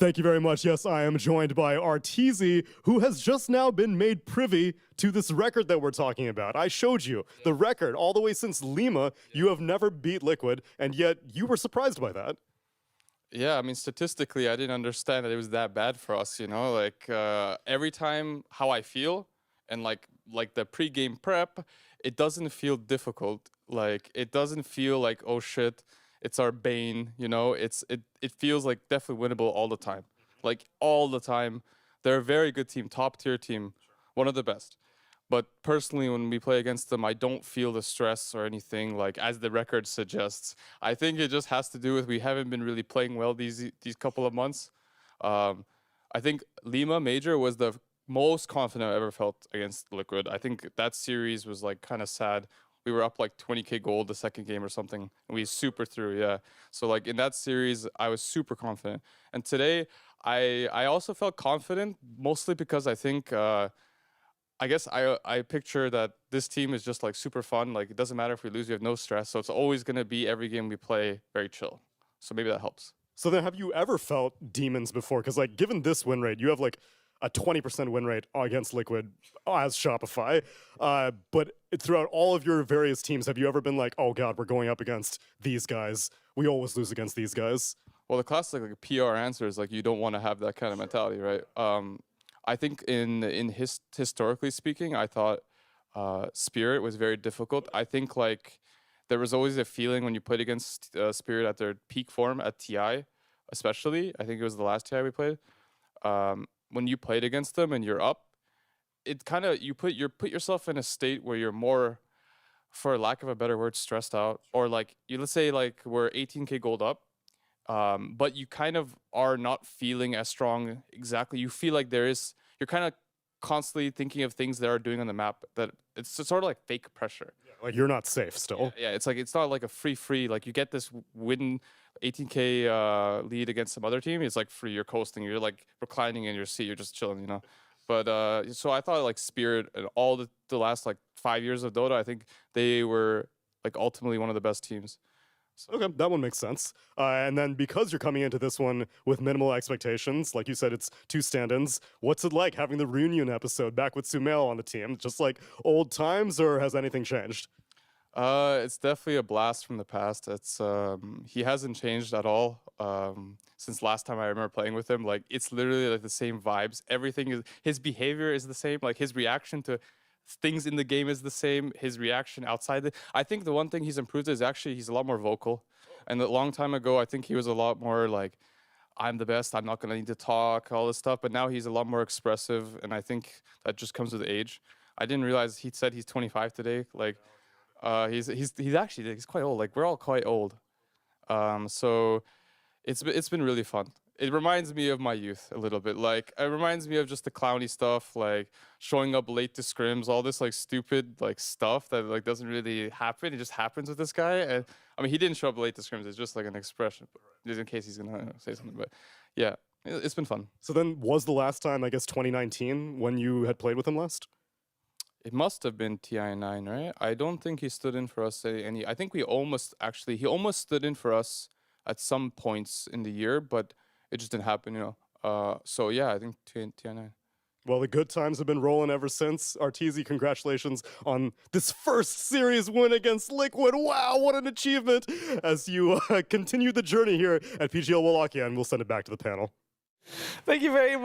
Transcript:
Thank you very much. Yes, I am joined by Arteezy, who has just now been made privy to this record that we're talking about. I showed you the record all the way since Lima. You have never beat Liquid, and yet you were surprised by that. Yeah, I mean, statistically, I didn't understand that it was that bad for us, you know? Like, every time how I feel and like the pre-game prep, it doesn't feel difficult. Like, it doesn't feel like, oh shit, it's our bane, you know? It feels like definitely winnable all the time. Like, all the time. They're a very good team, top-tier team, one of the best. But personally, when we play against them, I don't feel the stress or anything, like as the record suggests. I think it just has to do with we haven't been really playing well these couple of months. I think Lima Major was the most confident I ever felt against Liquid. I think that series was like kind of sad. We were up like 20k gold the second game or something, and we super through, yeah. So like in that series, I was super confident. And today, I also felt confident, mostly because I think. I guess I picture that this team is just like super fun. Like it doesn't matter if we lose, we have no stress. So it's always gonna be every game we play very chill. So maybe that helps. So then have you ever felt demons before? Because like given this win rate, you have like a 20% win rate against Liquid as Shopify. But throughout all of your various teams, have you ever been like, oh God, we're going up against these guys. We always lose against these guys. Well, the classic like PR answer is like you don't want to have that kind of mentality, right? I think historically speaking, I thought Spirit was very difficult. I think like there was always a feeling when you played against Spirit at their peak form at TI, especially. I think it was the last TI we played. When you played against them and you're up, it kind of you put yourself in a state where you're more, for lack of a better word, stressed out, or like let's say like we're 18k gold up. But you kind of are not feeling as strong exactly. You feel like you're kind of constantly thinking of things that are doing on the map that it's sort of like fake pressure. Yeah, like you're not safe still. Yeah, it's like it's not like a free, like you get this win 18k lead against some other team. It's like free, you're coasting, you're like reclining in your seat, you're just chilling, you know? But so I thought like Spirit and all the last like 5 years of Dota, I think they were like ultimately one of the best teams. So. Okay, that one makes sense. And then because you're coming into this one with minimal expectations, like you said, it's two stand-ins. What's it like having the reunion episode back with Sumail on the team? Just like old times, or has anything changed? It's definitely a blast from the past. It's he hasn't changed at all since last time I remember playing with him. Like it's literally like the same vibes. Everything is his behavior is the same. Like his reaction to things in the game is the same. His reaction outside I think the one thing he's improved is actually he's a lot more vocal. And a long time ago, I think he was a lot more like, I'm the best, I'm not gonna need to talk, all this stuff. But now he's a lot more expressive, and I think that just comes with age. I didn't realize he said he's 25 today. Like, he's quite old. Like we're all quite old. So it's been really fun. It reminds me of my youth a little bit. Like it reminds me of just the clowny stuff, like showing up late to scrims, all this like stupid like stuff that like doesn't really happen. It just happens with this guy. And I mean, he didn't show up late to scrims. It's just like an expression, just in case he's gonna say something. But yeah, it's been fun. So then, was the last time, I guess, 2019 when you had played with him last? It must have been TI9, right? I don't think he stood in for us any. I think he almost stood in for us at some points in the year, but it just didn't happen, you know. So yeah, I think TI9. Well, the good times have been rolling ever since. Arteezy, congratulations on this first series win against Liquid. Wow, what an achievement as you continue the journey here at PGL Wallachia, and we'll send it back to the panel. Thank you very much.